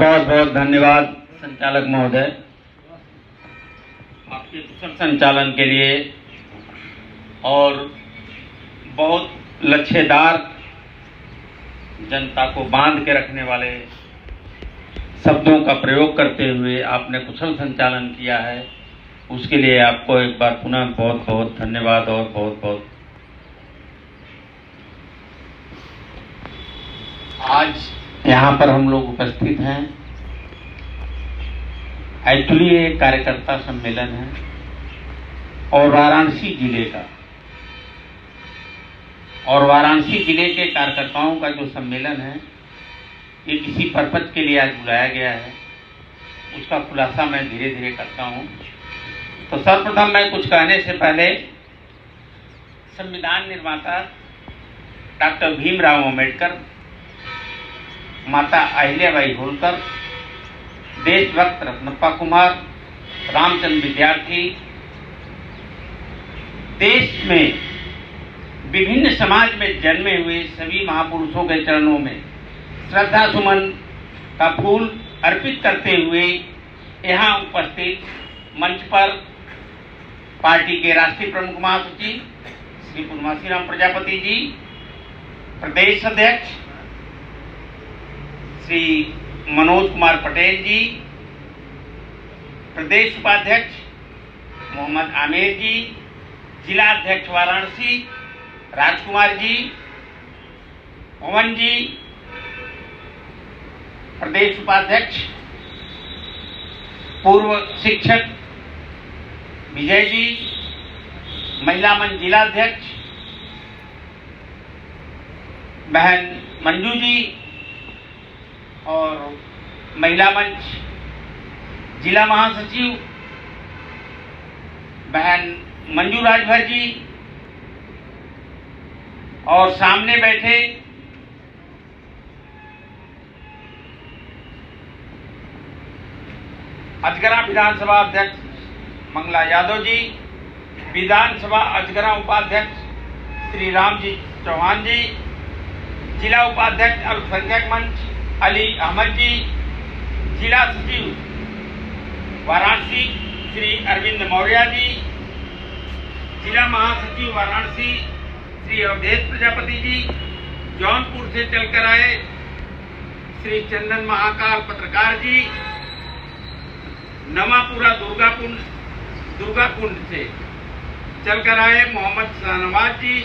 बहुत बहुत धन्यवाद संचालक महोदय, आपके कुशल संचालन के लिए और बहुत लच्छेदार जनता को बांध के रखने वाले शब्दों का प्रयोग करते हुए आपने कुशल संचालन किया है। उसके लिए आपको एक बार पुनः बहुत बहुत धन्यवाद और बहुत बहुत। आज यहाँ पर हम लोग उपस्थित हैं, एक्चुअली ये कार्यकर्ता सम्मेलन है और वाराणसी जिले का, और वाराणसी जिले के कार्यकर्ताओं का जो सम्मेलन है ये किसी पर्पज के लिए आज बुलाया गया है, उसका खुलासा मैं धीरे धीरे करता हूँ। तो सर्वप्रथम मैं कुछ कहने से पहले संविधान निर्माता डॉक्टर भीमराव अंबेडकर, माता अहिल्याबाई होलकर, देशभक्त रत्नप्पा कुमार, रामचंद्र विद्यार्थी, देश में विभिन्न समाज में जन्मे हुए सभी महापुरुषों के चरणों में श्रद्धा सुमन का फूल अर्पित करते हुए यहाँ उपस्थित मंच पर पार्टी के राष्ट्रीय प्रमुख महासचिव श्री पूर्णमासीराम प्रजापति जी, प्रदेश अध्यक्ष श्री मनोज कुमार पटेल जी, प्रदेश उपाध्यक्ष मोहम्मद आमिर जी, जिला अध्यक्ष वाराणसी राजकुमार जी, पवन जी, प्रदेश उपाध्यक्ष पूर्व शिक्षक विजय जी, महिला मंच जिला अध्यक्ष बहन मंजू जी और महिला मंच जिला महासचिव बहन मंजू राजभर जी, और सामने बैठे अजगरा विधानसभा अध्यक्ष मंगला यादव जी, विधानसभा अजगरा उपाध्यक्ष श्री राम जी चौहान जी, जिला उपाध्यक्ष अल्पसंख्यक मंच अली अहमद जी, जिला सचिव वाराणसी श्री अरविंद मौर्य जी, जिला महासचिव वाराणसी श्री अवधेश प्रजापति जी, जौनपुर से चलकर आए श्री चंदन महाकाल पत्रकार जी, नवापुरा दुर्गा कुंड से चलकर आए मोहम्मद शाहनवाज जी,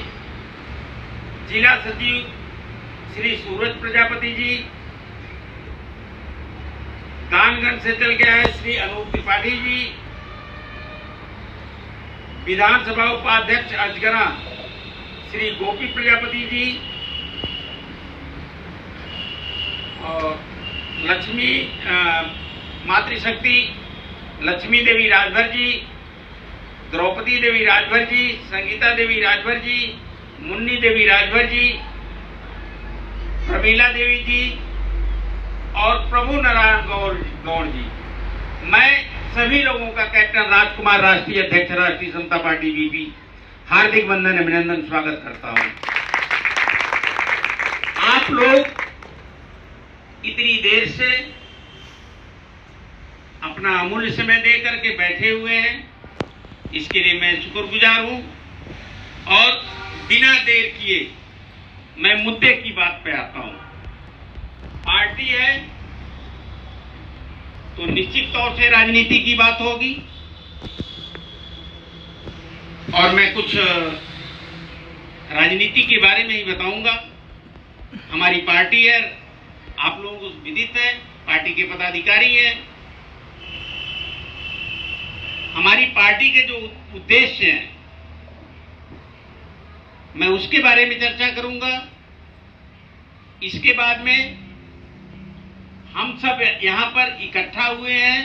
जिला सचिव श्री सूरज प्रजापति जी, कानगंज से चल के आए श्री अनूप त्रिपाठी जी, विधानसभा उपाध्यक्ष अजगरा श्री गोपी प्रजापति जी, और लक्ष्मी मातृशक्ति लक्ष्मी देवी राजभर जी, द्रौपदी देवी राजभर जी, संगीता देवी राजभर जी, मुन्नी देवी राजभर जी, प्रमीला देवी जी और प्रभु नारायण गौड़ जी। मैं सभी लोगों का कैप्टन राजकुमार, राष्ट्रीय अध्यक्ष राष्ट्रीय समता पार्टी बीपी, हार्दिक वंदन अभिनंदन स्वागत करता हूं। आप लोग इतनी देर से अपना अमूल्य समय दे करके बैठे हुए हैं, इसके लिए मैं शुक्रगुजार हूं। और बिना देर किए मैं मुद्दे की बात पे आता हूं। पार्टी है तो निश्चित तौर से राजनीति की बात होगी, और मैं कुछ राजनीति के बारे में ही बताऊंगा। हमारी पार्टी है, आप लोगों को विदित है, पार्टी के पदाधिकारी हैं। हमारी पार्टी के जो उद्देश्य हैं मैं उसके बारे में चर्चा करूंगा। इसके बाद में हम सब यहां पर इकट्ठा हुए हैं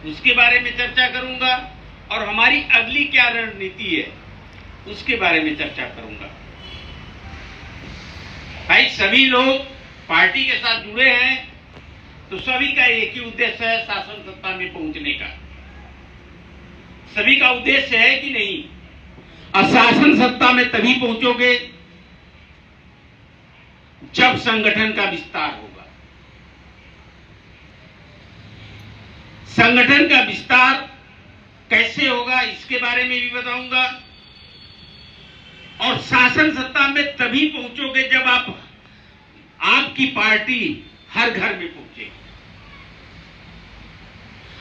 उसके बारे में चर्चा करूंगा, और हमारी अगली क्या रणनीति है उसके बारे में चर्चा करूंगा। भाई सभी लोग पार्टी के साथ जुड़े हैं तो सभी का एक ही उद्देश्य है, शासन सत्ता में पहुंचने का। सभी का उद्देश्य है कि नहीं? और शासन सत्ता में तभी पहुंचोगे जब संगठन का विस्तार होगा। संगठन का विस्तार कैसे होगा इसके बारे में भी बताऊंगा। और शासन सत्ता में तभी पहुंचोगे जब आपकी पार्टी हर घर में पहुंचे।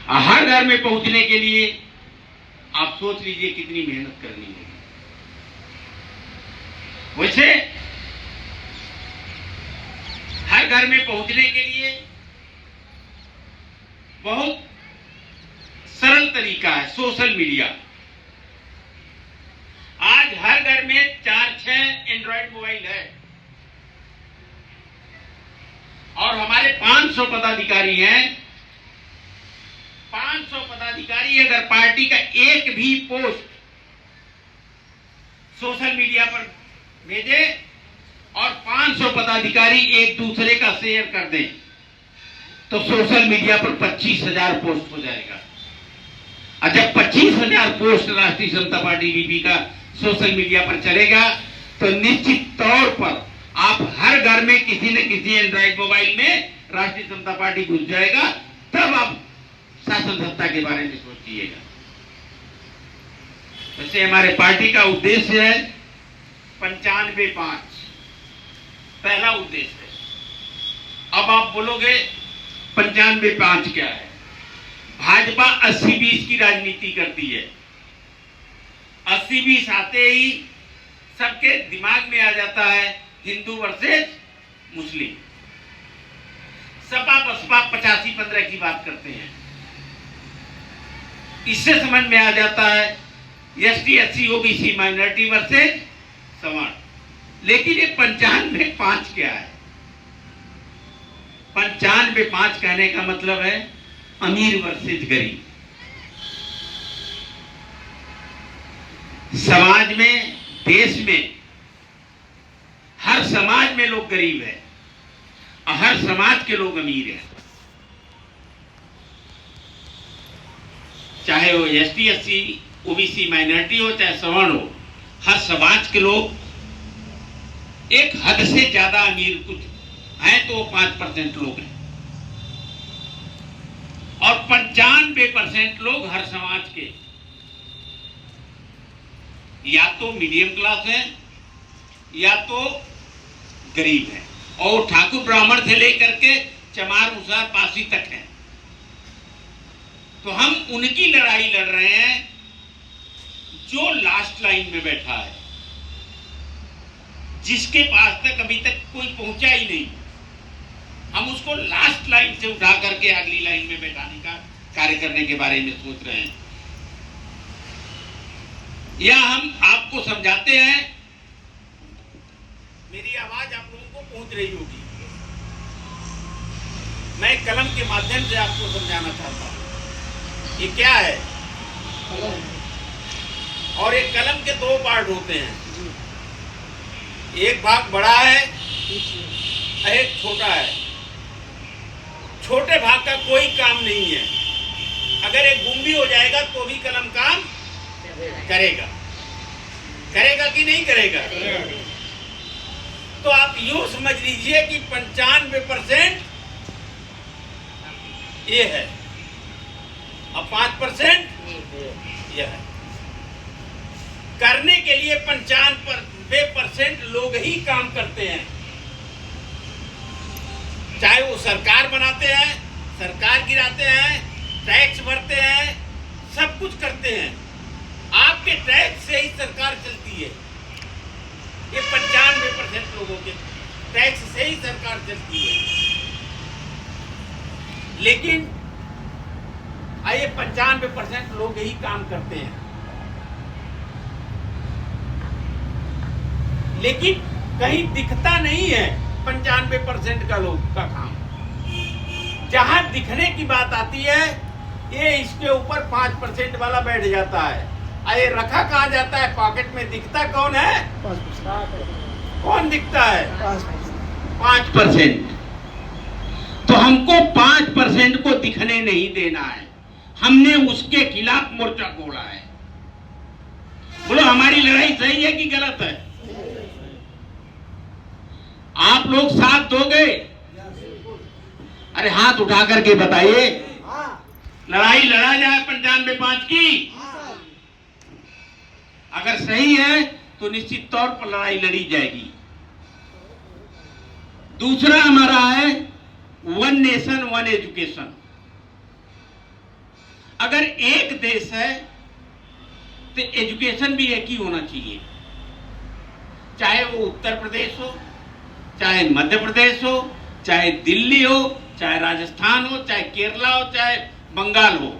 हर घर में पहुंचने के लिए आप सोच लीजिए कितनी मेहनत करनी होगी। वैसे हर घर में पहुंचने के लिए बहुत सरल तरीका है, सोशल मीडिया। आज हर घर में 4-6 एंड्रॉइड मोबाइल है और हमारे 500 पदाधिकारी हैं। 500 पदाधिकारी अगर पार्टी का एक भी पोस्ट सोशल मीडिया पर भेजे और 500 पदाधिकारी एक दूसरे का शेयर कर दें तो सोशल मीडिया पर 25,000 पोस्ट हो जाएगा। और जब 25,000 पोस्ट राष्ट्रीय जनता पार्टी बीपी का सोशल मीडिया पर चलेगा तो निश्चित तौर पर आप हर घर में किसी न किसी एंड्रॉइड मोबाइल में राष्ट्रीय जनता पार्टी घुस जाएगा, तब आप शासन सत्ता के बारे में सोचिएगा। वैसे हमारे पार्टी का उद्देश्य है 95-5, पहला उद्देश्य है। अब आप बोलोगे 95-5 क्या है? भाजपा 80-20 की राजनीति करती है। 80-20 आते ही सबके दिमाग में आ जाता है हिंदू वर्सेस मुस्लिम। सपा बसपा 85-15 की बात करते हैं। इससे समझ में आ जाता है ST SC OBC minority versus सवर्ण। लेकिन ये 95-5 क्या है? 95-5 कहने का मतलब है अमीर वर्सेस गरीब। समाज में, देश में, हर समाज में लोग गरीब हैं और हर समाज के लोग अमीर हैं। चाहे वो एसटी एससी ओबीसी माइनॉरिटी हो चाहे सवर्ण हो, हर समाज के लोग एक हद से ज्यादा अमीर कुछ हैं तो 5% लोग हैं और 95% लोग हर समाज के या तो मीडियम क्लास हैं या तो गरीब हैं और ठाकुर ब्राह्मण से लेकर के चमार मुसार पासी तक हैं। तो हम उनकी लड़ाई लड़ रहे हैं जो लास्ट लाइन में बैठा है, जिसके पास तक अभी तक कोई पहुंचा ही नहीं। हम उसको लास्ट लाइन से उठा करके अगली लाइन में बैठाने का कार्य करने के बारे में सोच रहे हैं। या हम आपको समझाते हैं, मेरी आवाज आप लोगों को पहुंच रही होगी। मैं कलम के माध्यम से आपको समझाना चाहता हूं। ये क्या है? और एक कलम के 2 पार्ट होते हैं, एक भाग बड़ा है, एक छोटा है। छोटे भाग का कोई काम नहीं है। अगर एक गुम भी हो जाएगा तो भी कलम काम करेगा। करेगा कि नहीं करेगा? तो आप यूं समझ लीजिए कि 95% ये है और 5% ये है। करने के लिए 95% लोग ही काम करते हैं। चाहे वो सरकार बनाते हैं, सरकार गिराते हैं, टैक्स भरते हैं, सब कुछ करते हैं। आपके टैक्स से ही सरकार चलती है। ये 95% लोगों के टैक्स से ही सरकार चलती है। लेकिन ये 95% लोग ही काम करते हैं। लेकिन कहीं दिखता नहीं है 95% का लोग का काम। जहां दिखने की बात आती है, ये इसके ऊपर 5% वाला बैठ जाता है। ये रखा कहाँ जाता है? पॉकेट में। दिखता कौन है? कौन दिखता है? 5%। तो हमको 5% को दिखने नहीं देना है। हमने उसके खिलाफ मोर्चा खोला है। बोलो हमारी लड़ाई सही है कि गलत है? आप लोग साथ दोगे? अरे हाथ उठा करके बताइए। लड़ाई लड़ा जाए 95 की। अगर सही है तो निश्चित तौर पर लड़ाई लड़ी जाएगी। दूसरा हमारा है वन नेशन वन एजुकेशन। अगर एक देश है तो एजुकेशन भी एक ही होना चाहिए, चाहे वो उत्तर प्रदेश हो, चाहे मध्य प्रदेश हो, चाहे दिल्ली हो, चाहे राजस्थान हो, चाहे केरला हो, चाहे बंगाल हो।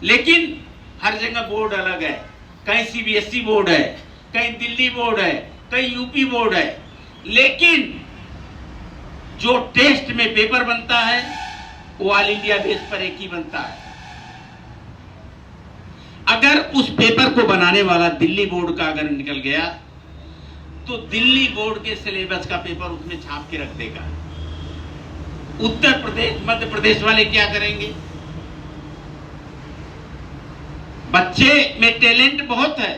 लेकिन हर जगह बोर्ड अलग है। कहीं सीबीएसई बोर्ड है, कहीं दिल्ली बोर्ड है, कहीं यूपी बोर्ड है। लेकिन जो टेस्ट में पेपर बनता है वो ऑल इंडिया बेस पर एक ही बनता है। अगर उस पेपर को बनाने वाला दिल्ली बोर्ड का अगर निकल गया तो दिल्ली बोर्ड के सिलेबस का पेपर उसमें छाप के रख देगा। उत्तर प्रदेश मध्य प्रदेश वाले क्या करेंगे? बच्चे में टैलेंट बहुत है,